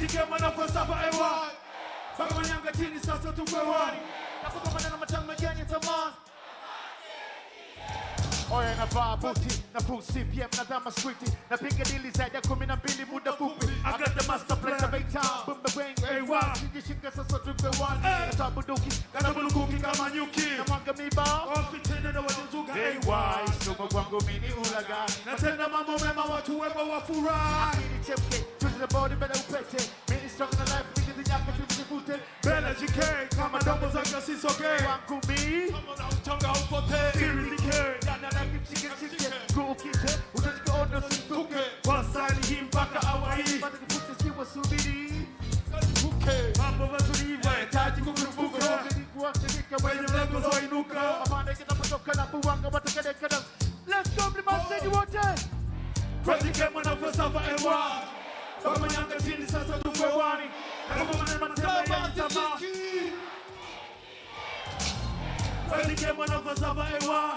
Kwatike mwana falsafa ewa Baka manyanga chini sasa tukwe wani Nakupa manana matanga genye tamani Oya navaa buti, na full CPM, na dama sweetie Na pinga dili zaidi ya 12 muda fupi I got the master plan, na big time, bumba bang, AY Sijishika sasa tukwe wani Natabu duki, katabulukuki kama nyuki Na mwanga miba, ofitene na wajizuka AY Suma kwangu mini ulaga Na tena mambo mema watu wema wafurahi Akini chemke, tuzi the body bela upete Mini strong na life, nigga zinyaka tuzifute Bela GK, kama dombo zanga sisoge Wangu mi, kama na uchanga upote Siri DK, Kukite, utachika ono sintuke Wasani hii mpaka awai Bata kufute siwa subiri Kuke, mambo mazuriva Taji kukurufuka Kuke kuwakinika wenye mlengo zo inuka Amanda kita kutoka na buwanga Watakedeka na Let's go Mlima City wote Kwatike mwana falsafa ewa Baka manyanga chini sasa tukwe wani Nakuma manema tema ya nitama Kwatike mwana falsafa ewa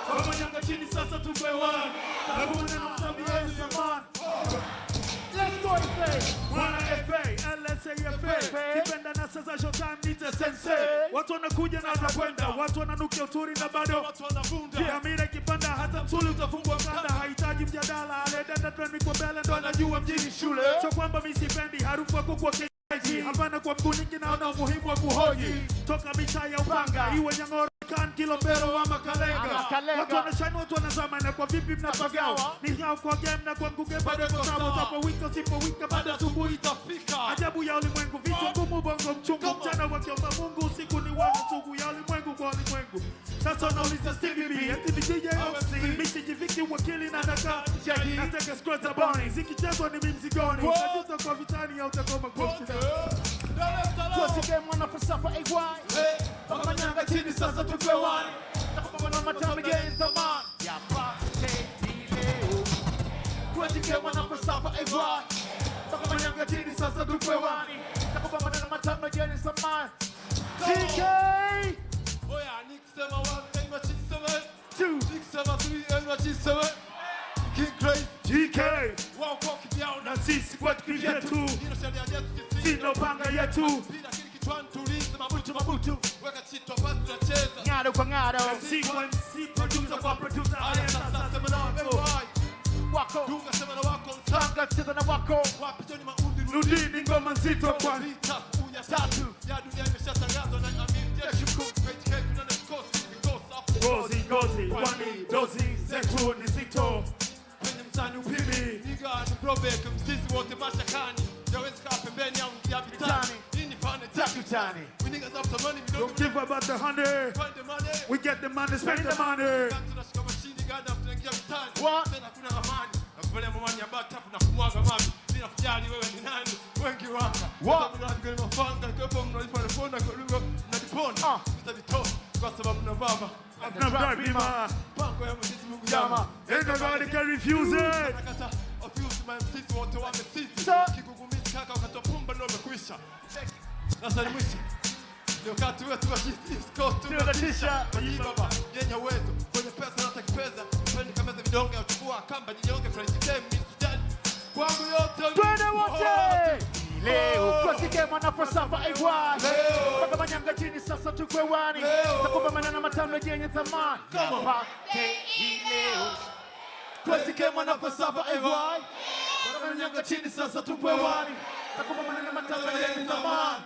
Kama nyanga chini sasa tukwe wani Nakuma nena mtabia zaman Let's go FA Wana FA, LSAFA Kipenda na sasa showtime nite sensei Watu wanakuja na watakwenda Watu wananukia uturi na bado Watu wanavunda Kiamira kipanda hata msuli utafungwa mkanda Haitaji mjadala Aledenda trend kwa mbele ndo anajua mjini shule So kwamba misipendi harufu wako kwa keji Hapana kwa mgu nyingi naona umuhimu wa kuhoji Toka mitaa ya upanga Iwe nyangoro kan kilombero wa makalenga Watu wanashine watu wanazama na kwa vipi mnapagawa Ni hao kwa game na kwa nguge bado kwa sawa Tapo wika sipo wika bado subuhi itafika Ajabu ya ulimwengu vitu ngumu bongo mchungu Mchana wakiomba Mungu usiku ni wana sugu ya ulimwengu kwa ulimwengu Sasa nauliza Stevie B eti ni DJ OC Misi jiviki wakili na daka Jagi nataka squad za boni Zikichezwa ni mimzigoni Utajuta kwa vitani ya utakoma kwa mchina Kwatike mwana falsafa AY Baka manyanga chini sasa tukwe wani Nakuma mwana matami genye zaman Ya pate ileo Kwatike mwana falsafa AY Baka manyanga chini sasa tukwe wani Nakuma mwana matami genye zaman TK Oya nikisema 1 enwa chiseme 2 nikisema 3 enwa chiseme King Crazy GK Wao kwa kivyao na sisi kwa kivyetu Hino sheria yetu sisi Sino panga yetu Mabutu Weka chito basi tunacheza Ngado kwa ngado MC producer kwa producer Aya sasa sema na wako Dunga sema na wako Tanga cheza na wako Wapitoni maundi Nudini ngoma nzito kwa Vita unya tatu Ya dunia imeshatangazwa na Amir Jeshi mkuu Kwatike tunane kosi Gozi Kwani dozi zetu ni zito Kwenye mtani upimi Niga ni probek msisi wote mashakani Yawezi kaa pembeni au mkia vitani We niggas after money, we don't give about the honey. Find the money. We get the money, spend the money. What? Nobody can refuse it. Sasa ni mwisho. Ndio kati wetu wa East tunatisha. Baba, yenye uwezo. Kwenye pesa na takipeza. Twende kama vidonge uchukua kamba jinyonge fresh game msijali. Kwangu yote. Twende wote. Leo Kwatike mwana falsafa AY. Baka manyanga chini sasa tukwe wani. Takupa manana matano yenye thamani. Kama pate leo. Kwatike mwana falsafa AY. Baka manyanga chini sasa tukwe wani. Takupa manana matano yenye thamani.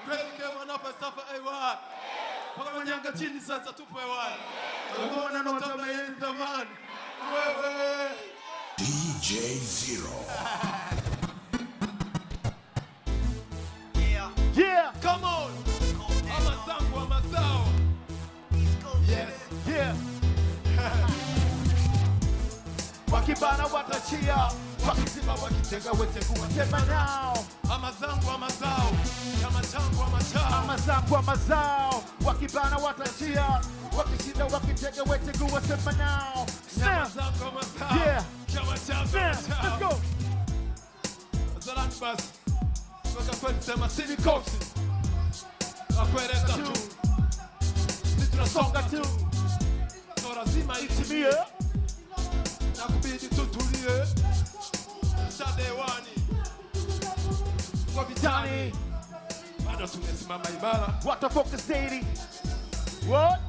Kwatike mwana falsafa AY. Baka manyanga chini sasa tupo hewani. Takupa manana matano yenye thamani. Wewe DJ Zero. Yeah, come on. Amazangu amazao. Yes, yeah. Wakibana watachia, wakizima wakitega wetegu watema nao. Amazangu amazao, amazangu amazao. Amazangu amazao, wakibana watachia, wakizima wakitega wetegu watema nao. Amazangu amazao. Yeah. Let's go. Zalani basi. Waka kweli sema sini koksi. Akweleza tu. Sisi tunasonga tu. So lazima itimie. Nakubidi tutulie. Tani. Bado tumesimama imara. What the fuck is daily? What?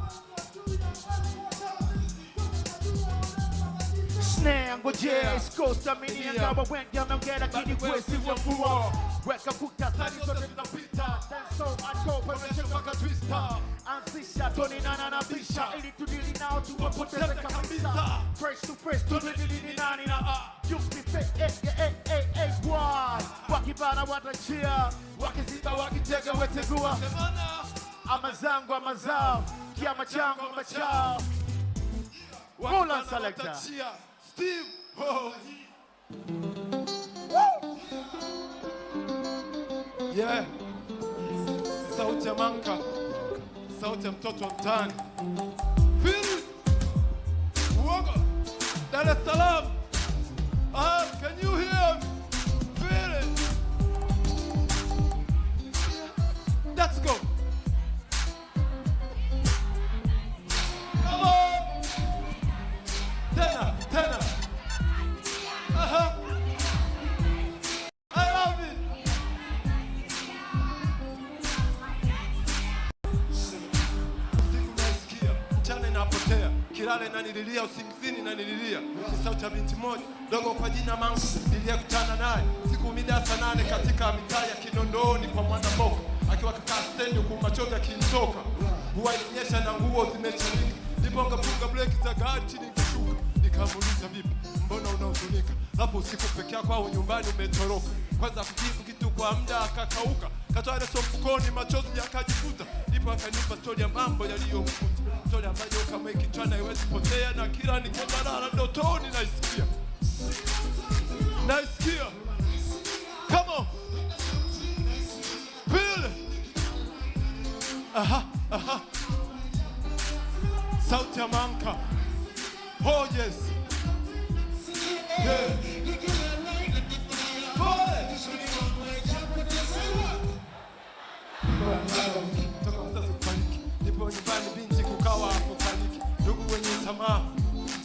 Snare ngojea iskosta mini angawa wengi ameongea kini kwesi wafua weka kuta sani zote zinapita so ato pemeshe mpaka twista ansisha toni nana na bisha ili tudili nao tuwapoteze kabisa fresh to fresh tudili nani na yupi fake boy wakibana watachia wakizika wakitega wetegua amazangu amazao kiama changu amachao Roll on selector. Steve. Oh. Yeah. Sauti ya Manka. Sauti ya mtoto wa mtaani. Feel it. Uoga. Dar es Salaam. Can you hear me? Feel it. Let's go. Come on. Tena. I love it. Siku naisikia, mchana inapotea, kilale inanililia, usingizini inanililia. Ni sauti ya binti moja, dogo kwa jina Mangu, niliyekutana naye siku mida saa 8 katika mitaa ya Kinondoni kwa mwana Mboko. Akiwa kakaa stendi huku machozi yakinitoka. Huwa ilinyesha na nguo zimechanika. Niponga funga breki za gari chini kishuka. Nikamuuliza vipi, mbona unahuzunika? Hapo usiku peke yako au nyumbani umetoroka? Kwanza kujibu kitu kwa muda akakauka. Katoa ile mfukoni machozi yakajifuta. Ndipo akanipa story ya mambo yaliyomkuta. Story ambayo kama ikichana haiwezi potea na kila nikilala ndotoni naisikia. Naisikia. Come on. Feel it. Aha. Sauti ya Manka. Oh yes. Yeah. Toka mzazi kufariki. Nipo nyumbani binti kukawa hapo paniki. Ndugu wenye tamaa.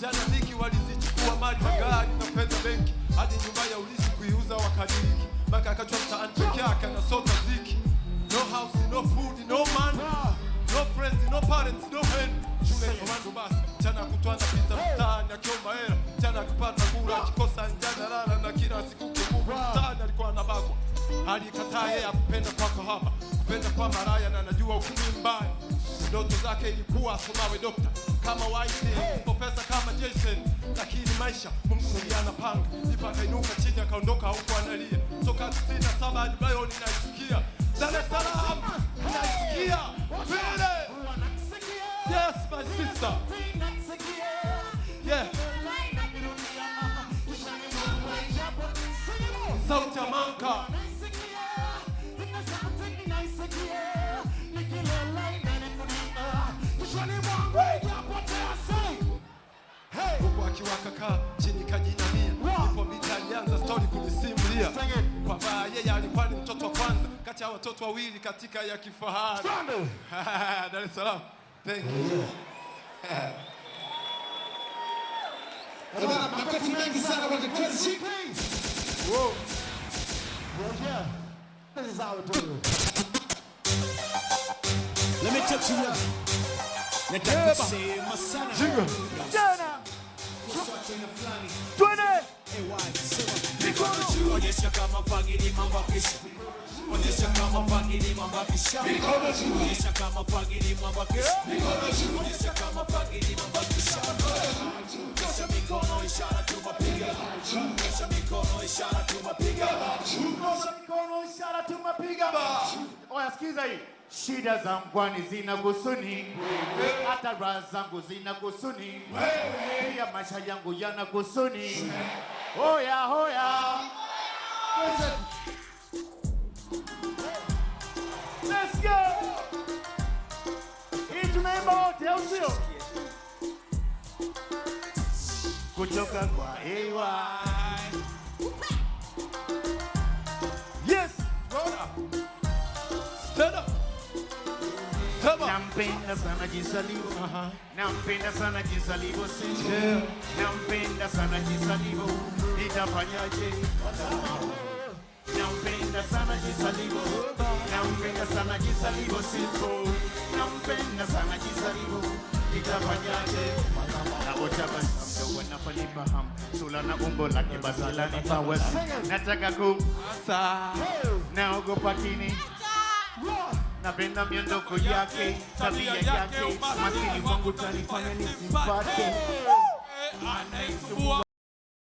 Jana dhiki walizichukua mali magari na fedha benki. Hadi nyumba ya ulisi kuiuza wakadiriki. Mpaka akachwa mtaani peke yake na sota ziki. No house, no food, no man. No friends, no parents, no hand. Shule komando basi. Chana kutoa na pita mtaani akiomba hela. Chana kupata kula akikosa njana lala na kila siku kukumbu. Mtaani alikuwa anabagwa. Alikataa yeye apenda kwa kahaba. Kupenda kwa maraya na anajua ukimwi mbaya. Ndoto zake ilikuwa asomawe dokta. Kama White, profesa kama Jason. Lakini maisha Mungu ndiye anapanga. Ndipo akainuka chini akaondoka huko analia. Toka 67 hadi leo ninaisikia. Dar es Salaam ninaisikia. Feel it. Yes, my sister. Yeah. Sauti ya Manka. Huku akiwaka kaa chini kajinamia. Nipo mita alianza story kunisimulia kwamba yeye alikuwa ni mtoto wa kwanza kati ya watoto wawili katika ya kifahari. Dar es Salaam. Thank you. Makofi mengi sana kwa Crazy. Whoa. Yeah. This is how we do it. Let me touch you up. Nataka kusema sana. Jana. Twende. Mikono juu. Onyesha kama fagili mambo kisha. Onyesha kama fagili mambo kisha. Mikono juu. Onyesha kama fagili mambo kisha. Mikono juu. Onyesha kama fagili mambo kisha. Onyesha mikono ishara tumapiga. Onyesha mikono ishara tumapiga. Onyesha mikono ishara tumapiga. Oya sikiza hii. Shida za mkwani zina kusuni, hata raha zangu zina kusuni, pia maisha yangu yana kusuni. Hoya hoya. Let's go. Hii tunaimba wote au sio? Kutoka kwa AY. Yes. Stand up. Nampenda sana jinsi alivyo. Nampenda sana jinsi alivyo sisi. Nampenda sana jinsi alivyo. Nitafanyaje? Nampenda nampenda sana jinsi alivyo, nampenda sana jinsi alivyo simple, nampenda sana jinsi alivyo, nitafanyaje? Naotaka mdogo nafanifahamu, sura na umbo lake basi lanipaweza, nataka kumasa, naogopa kini, napenda miondoko yake, tabia yake, masili wangu tanifanya nisimpate.